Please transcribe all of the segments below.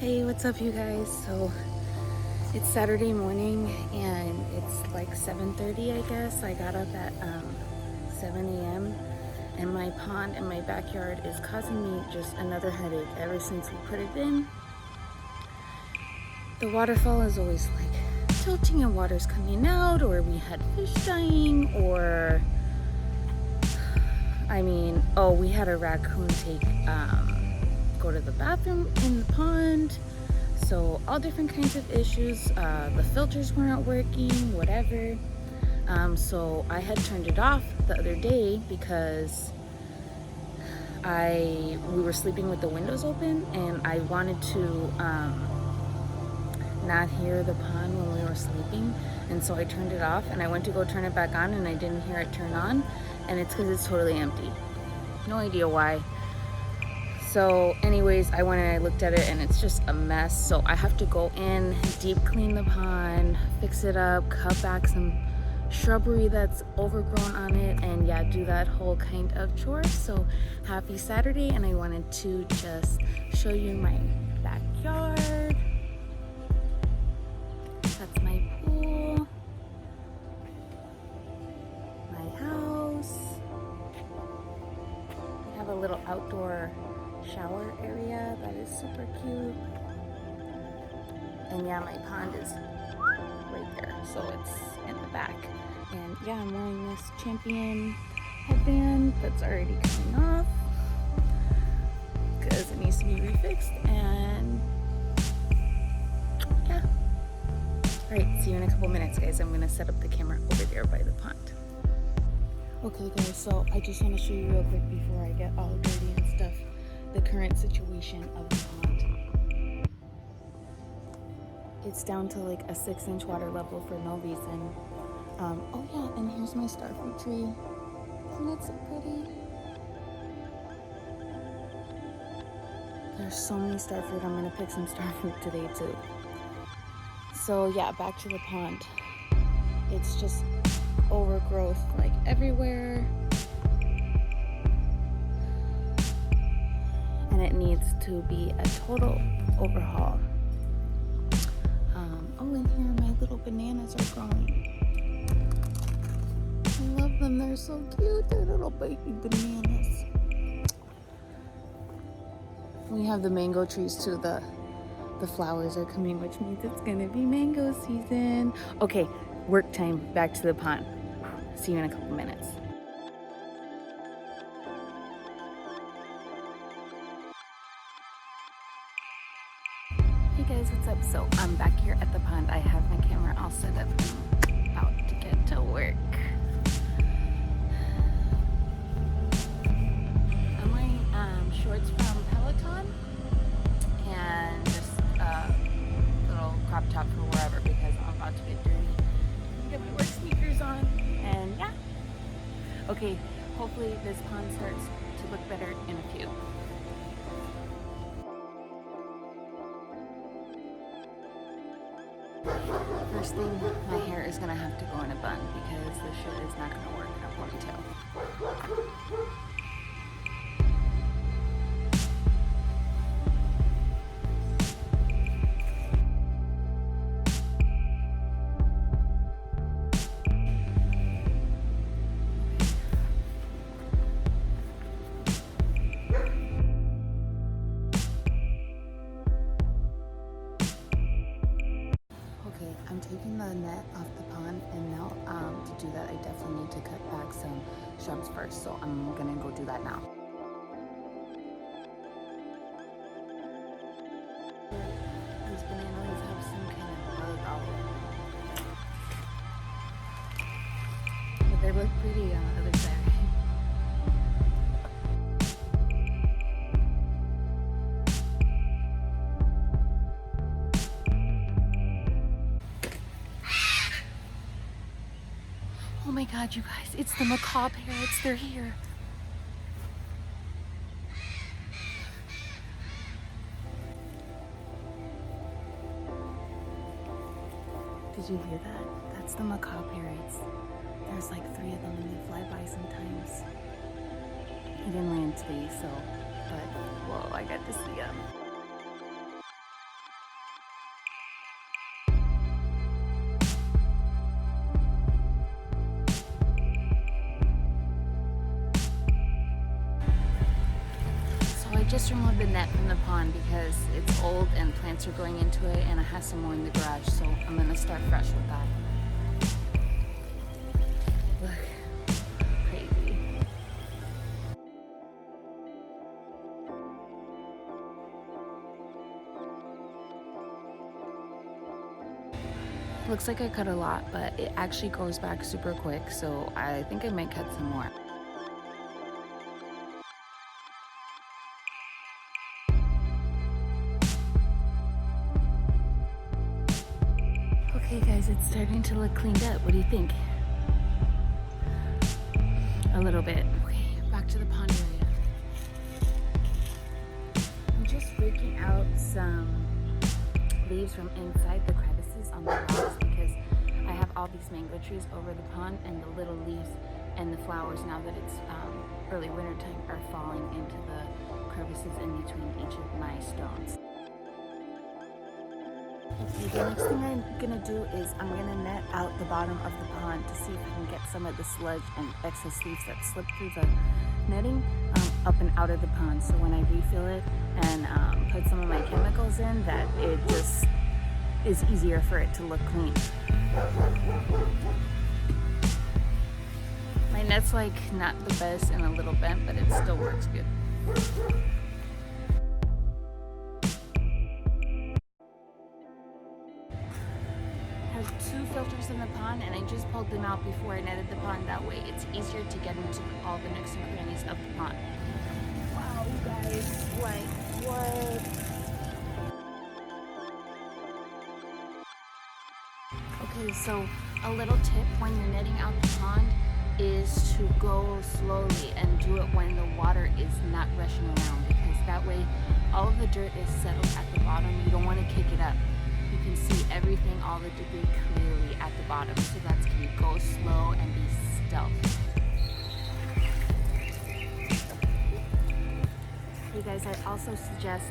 Hey, what's up, you guys? So it's Saturday morning and it's like 7:30, I guess. I got up at 7 a.m. and my pond in my backyard is causing me just another headache ever since we put it in. The waterfall is always like tilting and water's coming out, or we had fish dying, or we had a raccoon go to the bathroom in the pond. So all different kinds of issues. The filters weren't working, whatever. So I had turned it off the other day because we were sleeping with the windows open, and I wanted to not hear the pond when we were sleeping, and so I turned it off, and I went to go turn it back on and I didn't hear it turn on, and it's because it's totally empty. No idea why. So anyways, I went and I looked at it and it's just a mess. So I have to go in, deep clean the pond, fix it up, cut back some shrubbery that's overgrown on it, and yeah, do that whole kind of chore. So happy Saturday, and I wanted to just show you my backyard. That's my pool, my house. We have a little outdoor shower area that is super cute, and yeah, my pond is right there, so it's in the back. And yeah, I'm wearing this Champion headband that's already coming off because it needs to be refixed. And yeah, all right, see you in a couple minutes, guys. I'm gonna set up the camera over there by the pond. Okay guys, so I just want to show you real quick before I get all dirty and stuff, the current situation of the pond. It's down to like a 6-inch water level for no reason. Oh yeah, and here's my starfruit tree. Isn't it so pretty? There's so many starfruit. I'm gonna pick some starfruit today too. So yeah, back to the pond. It's just overgrowth like everywhere. And it needs to be a total overhaul. Oh, and here my little bananas are growing. I love them, they're so cute. They're little baby bananas. We have the mango trees too. The flowers are coming, which means it's gonna be mango season. Okay, work time, back to the pond. See you in a couple minutes. Hey guys, what's up? So I'm back here at the pond. I have my camera all set up. I'm about to get to work. I'm wearing shorts from Peloton and just a little crop top for wherever because I'm about to get dirty. Get my work sneakers on, and yeah. Okay, hopefully this pond starts to look better in a few. First thing, my hair is gonna have to go in a bun because this shit is not gonna work in a ponytail. I'm taking the net off the pond, and now to do that I definitely need to cut back some shrubs first, so I'm gonna go do that now. These bananas have some kind of bug all over them, but they look pretty on the other side. Oh my god, you guys, it's the macaw parrots. They're here. Did you hear that? That's the macaw parrots. There's like 3 of them and they fly by sometimes. He didn't land today, so, but, whoa, I got to see them. just removed the net from the pond because it's old and plants are growing into it, and I have some more in the garage, so I'm gonna start fresh with that. Look, crazy. Looks like I cut a lot, but it actually grows back super quick, so I think I might cut some more. Okay guys, it's starting to look cleaned up. What do you think? A little bit. Okay, back to the pond area. I'm just raking out some leaves from inside the crevices on the rocks because I have all these mango trees over the pond, and the little leaves and the flowers, now that it's early winter time, are falling into the crevices in between each of my stones. Okay, the next thing I'm gonna do is I'm gonna net out the bottom of the pond to see if I can get some of the sludge and excess leaves that slip through the netting up and out of the pond. So when I refill it and put some of my chemicals in, that it just is easier for it to look clean. My net's like not the best and a little bent, but it still works good. Two filters in the pond, and I just pulled them out before I netted the pond. That way it's easier to get into all the nooks and crannies of the pond. Wow guys, like what? Okay, so a little tip when you're netting out the pond is to go slowly and do it when the water is not rushing around, because that way all of the dirt is settled at the bottom. You don't want to kick it up. You can see everything, all the debris clearly at the bottom. So that's key. Go slow and be stealth. Hey guys, I also suggest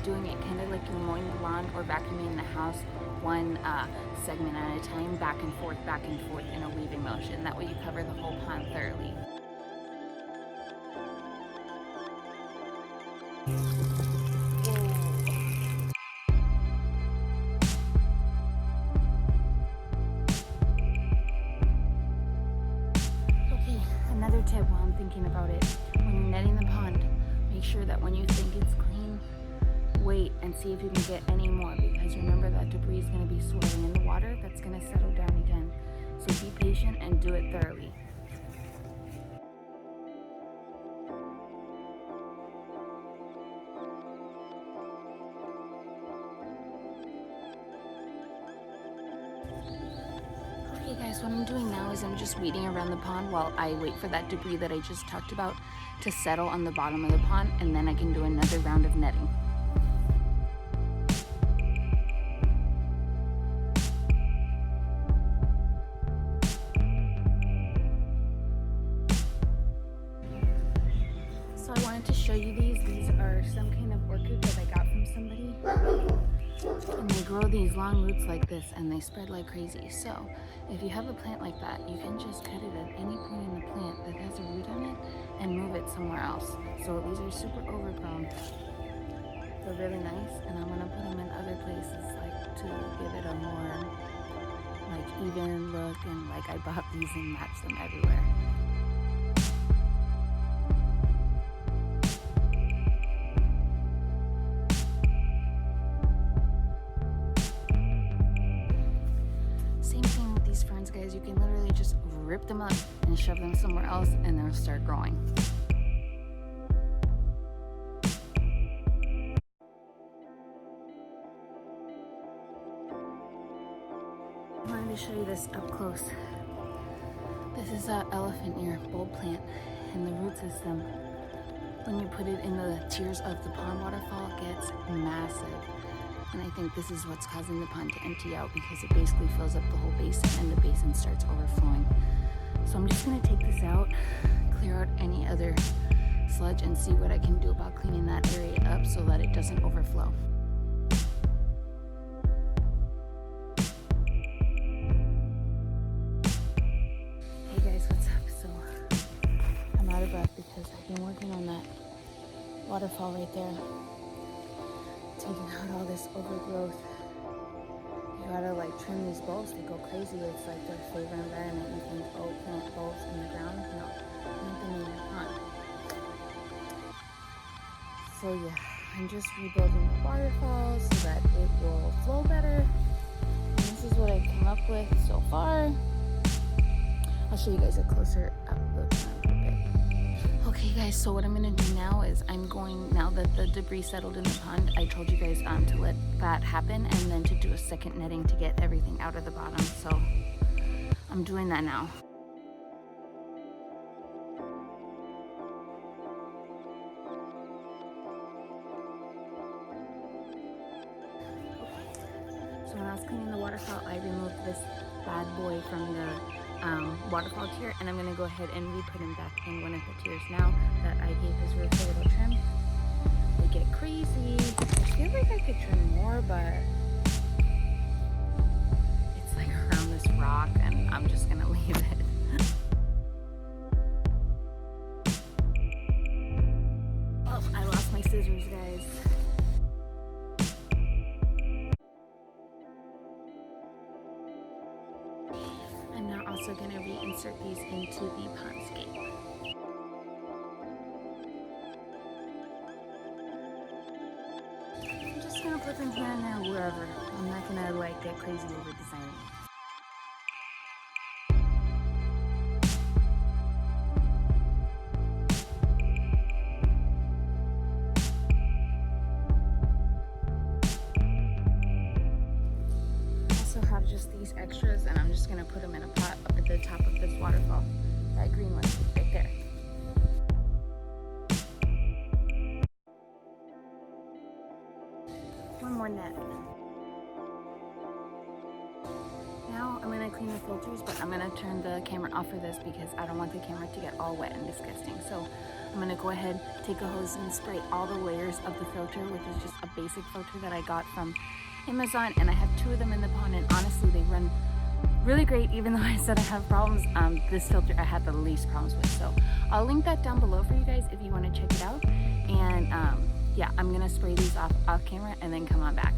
doing it kind of like you're mowing the lawn or vacuuming the house, one segment at a time, back and forth in a weaving motion. That way you cover the whole pond thoroughly. Tip while I'm thinking about it: when you're netting the pond, make sure that when you think it's clean, wait and see if you can get any more, because remember that debris is going to be swirling in the water. That's going to settle down again. So be patient and do it thoroughly. Okay guys, what I'm doing now is I'm just weeding around the pond while I wait for that debris that I just talked about to settle on the bottom of the pond, and then I can do another round of netting. So I wanted to show you these. These are some kind of orchid that I got from somebody. And they grow these long roots like this, and they spread like crazy. So if you have a plant like that, you can just cut it at any point in the plant that has a root on it and move it somewhere else. So these are super overgrown. They're really nice, and I'm gonna put them in other places, like to give it a more like even look, and like I bought these and matched them everywhere. Ferns, guys, you can literally just rip them up and shove them somewhere else, and they'll start growing. I wanted to show you this up close. This is an elephant ear bulb plant, and the root system, when you put it in the tiers of the pond waterfall, gets massive. And I think this is what's causing the pond to empty out, because it basically fills up the whole basin and the basin starts overflowing. So I'm just gonna take this out, clear out any other sludge, and see what I can do about cleaning that area up so that it doesn't overflow. Hey guys, what's up? So I'm out of breath because I've been working on that waterfall right there. Taking out all this overgrowth. You gotta like trim these bulbs, they go crazy. It's like their favorite environment. You think, oh, plant bulbs in the ground? No, plant them in your pond. So yeah, I'm just rebuilding the waterfall so that it will flow better. And this is what I came up with so far. I'll show you guys a closer up look in a bit. Okay guys, so what I'm gonna do now is now that the debris settled in the pond, I told you guys to let that happen and then to do a second netting to get everything out of the bottom. So I'm doing that now. So when I was cleaning the waterfall, I removed this bad boy from the waterfall tier, and I'm going to go ahead and re-put him back in one of the tiers now that I gave his roof a little trim. They get crazy. I feel like I could trim more, but it's like around this rock and I'm just going to leave it. Oh, I lost my scissors, guys. I'm now also going to reinsert these into the pondscape. I'm just going to put them here and there, wherever. I'm not going to like get crazy over designing it. Have just these extras, and I'm just gonna put them in a pot up at the top of this waterfall. That green one right there. One more net. Now I'm gonna clean the filters, but I'm gonna turn the camera off for this because I don't want the camera to get all wet and disgusting. So I'm gonna go ahead, take a hose and spray all the layers of the filter, which is just a basic filter that I got from Amazon, and I have 2 of them in the pond, and honestly they run really great. Even though I said I have problems, this filter I had the least problems with. So I'll link that down below for you guys if you want to check it out. And yeah, I'm gonna spray these off camera and then come on back.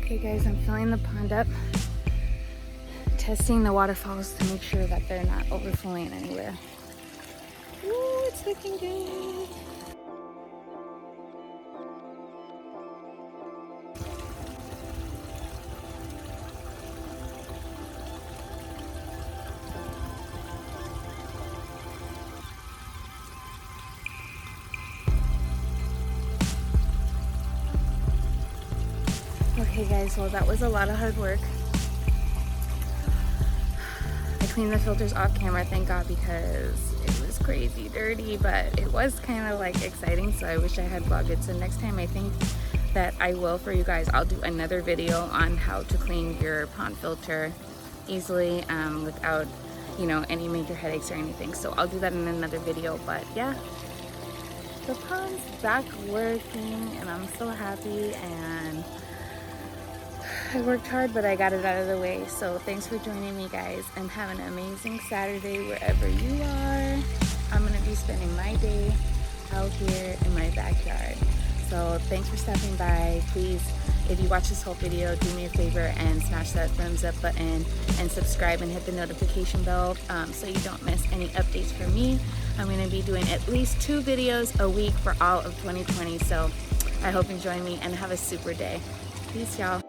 Okay guys, I'm filling the pond up, testing the waterfalls to make sure that they're not overflowing anywhere. Ooh, it's looking good. Okay guys, well that was a lot of hard work. I cleaned the filters off camera, thank God, because it was crazy dirty, but it was kind of like exciting, so I wish I had vlogged it. So next time I think that I will for you guys, I'll do another video on how to clean your pond filter easily without, you know, any major headaches or anything. So I'll do that in another video, but yeah. The pond's back working and I'm so happy, and I worked hard, but I got it out of the way. So thanks for joining me guys, and have an amazing Saturday wherever you are. I'm gonna be spending my day out here in my backyard. So thanks for stopping by. Please, if you watch this whole video, do me a favor and smash that thumbs up button and subscribe and hit the notification bell so you don't miss any updates from me. I'm gonna be doing at least 2 videos a week for all of 2020. So I hope you join me and have a super day. Peace, y'all.